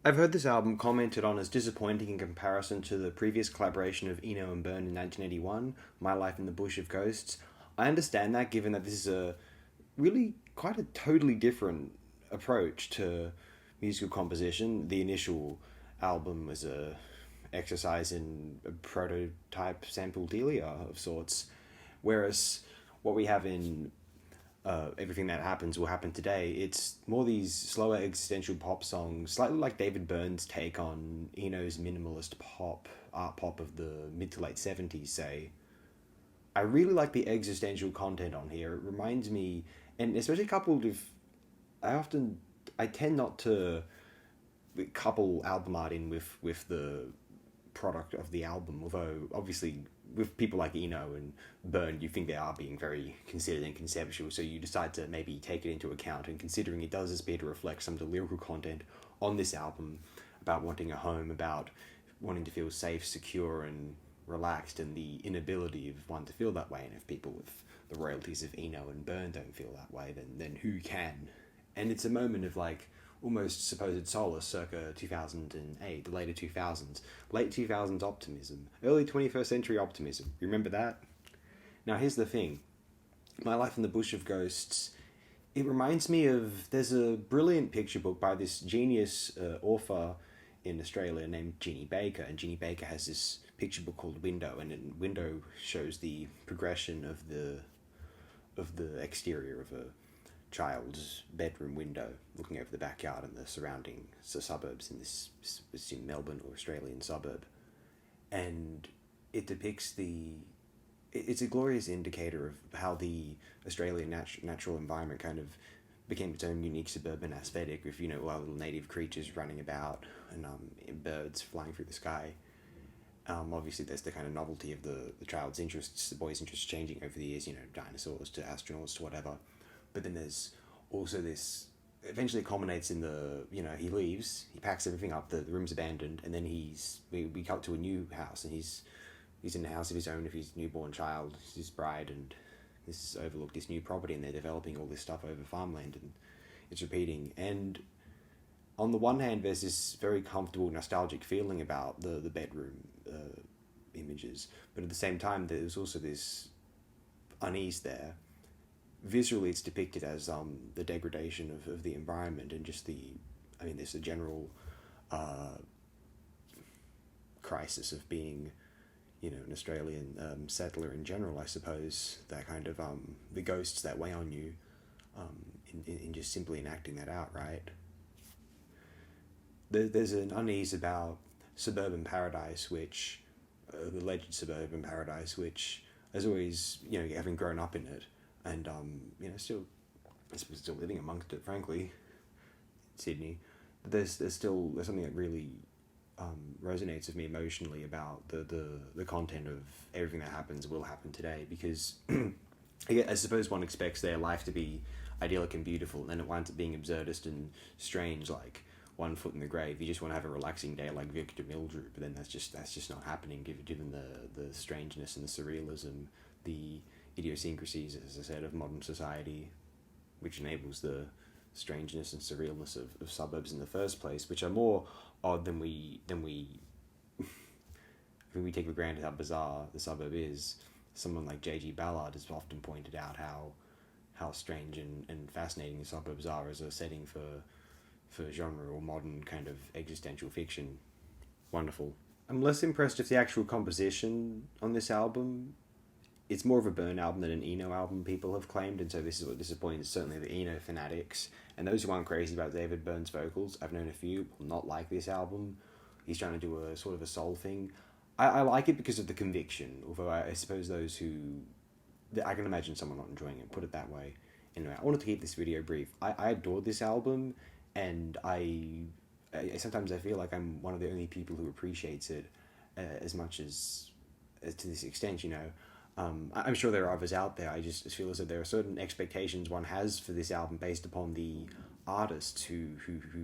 I've heard this album commented on as disappointing in comparison to the previous collaboration of Eno and Byrne in 1981, My Life in the Bush of Ghosts. I understand that, given that this is a really quite a totally different approach to musical composition. The initial album was a exercise in a prototype sample delia of sorts, whereas what we have in Everything That Happens Will Happen Today, it's more these slower existential pop songs, slightly like David Byrne's take on Eno's minimalist art pop of the mid to late 70s, say. I really like the existential content on here. It reminds me, and especially coupled with, I often, I tend not to couple album art in with the product of the album, although obviously with people like Eno and Byrne, you think they are being very considered and conceptual, so you decide to maybe take it into account, and considering it does appear to reflect some of the lyrical content on this album about wanting a home, about wanting to feel safe, secure, and relaxed, and the inability of one to feel that way, and if people with the royalties of Eno and Byrne don't feel that way, then who can? And it's a moment of like almost supposed solace circa 2008, the later 2000s, late 2000s optimism, early 21st century optimism. Remember that? Now here's the thing. My Life in the Bush of Ghosts, it reminds me of, there's a brilliant picture book by this genius author in Australia named Jeannie Baker, and Jeannie Baker has this picture book called Window, and in Window shows the progression of the exterior of a child's bedroom window looking over the backyard and the surrounding suburbs in this, it's in Melbourne or Australian suburb, and it depicts it's a glorious indicator of how the Australian natural environment kind of became its own unique suburban aesthetic with, our little native creatures running about and birds flying through the sky. Obviously there's the kind of novelty of the child's interests, the boy's interests changing over the years, dinosaurs to astronauts to whatever. But then there's also this, eventually it culminates in he leaves, he packs everything up, the room's abandoned, and then we cut to a new house, and he's in a house of his own with his newborn child, his bride, and this is overlooked, this new property, and they're developing all this stuff over farmland, and it's repeating. And on the one hand, there's this very comfortable, nostalgic feeling about the bedroom images, but at the same time, there's also this unease there. Visually, it's depicted as the degradation of the environment, and just there's a general crisis of being, an Australian settler in general, I suppose. That kind of the ghosts that weigh on you, in just simply enacting that out, right? There's an unease about suburban paradise, which the alleged suburban paradise, which as always, having grown up in it, and still living amongst it, frankly, Sydney. But there's something that really resonates with me emotionally about the content of Everything That Happens Will Happen Today, because I suppose one expects their life to be idyllic and beautiful, and then it winds up being absurdist and strange, like One Foot in the Grave. You just want to have a relaxing day like Victor Mildrew, but then that's just not happening, given the strangeness and the surrealism, the idiosyncrasies, as I said, of modern society, which enables the strangeness and surrealness of suburbs in the first place, which are more odd than we we take for granted how bizarre the suburb is. Someone like J.G. Ballard has often pointed out how strange and fascinating the suburbs are as a setting for genre or modern kind of existential fiction. Wonderful. I'm less impressed with the actual composition on this album. It's more of a Byrne album than an Eno album, people have claimed, and so this is what disappoints certainly the Eno fanatics. And those who aren't crazy about David Byrne's vocals, I've known a few, will not like this album. He's trying to do a sort of a soul thing. I like it because of the conviction, although I suppose those who... I can imagine someone not enjoying it, put it that way. Anyway, I wanted to keep this video brief. I adored this album, and I sometimes I feel like I'm one of the only people who appreciates it as much as to this extent, I'm sure there are others out there. I just feel as though there are certain expectations one has for this album based upon the artists who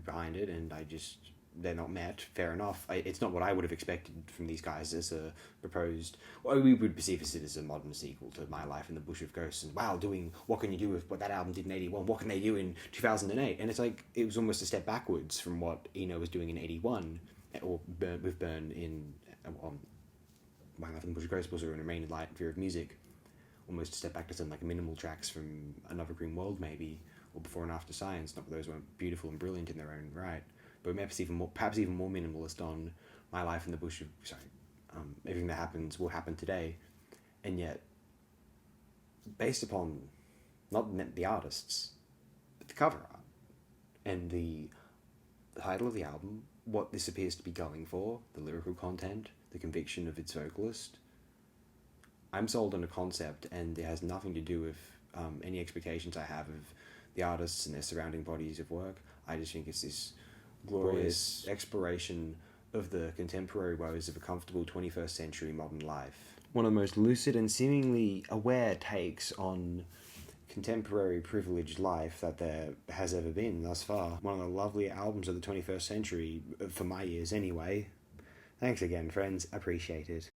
behind it, and I just they're not met. Fair enough. It's not what I would have expected from these guys as a proposed. Well, we would perceive it as a modern sequel to My Life in the Bush of Ghosts. And wow, doing what can you do with what that album did in '81? What can they do in 2008? And it's like it was almost a step backwards from what Eno was doing in '81, or with Byrne in My Life in the Bush of Ghosts was an Remain in Light and Fear of Music. Almost a step back to some like minimal tracks from Another Green World maybe, or Before and After Science. Not that those weren't beautiful and brilliant in their own right, but perhaps even more minimalist on My Life in the Bush of Everything That Happens Will Happen Today, and yet based upon not the artists, but the cover art and the title of the album, what this appears to be going for, the lyrical content, the conviction of its vocalist. I'm sold on a concept, and it has nothing to do with any expectations I have of the artists and their surrounding bodies of work. I just think it's this glorious exploration of the contemporary woes of a comfortable 21st century modern life. One of the most lucid and seemingly aware takes on contemporary privileged life that there has ever been thus far. One of the lovely albums of the 21st century, for my ears anyway. Thanks again, friends. Appreciate it.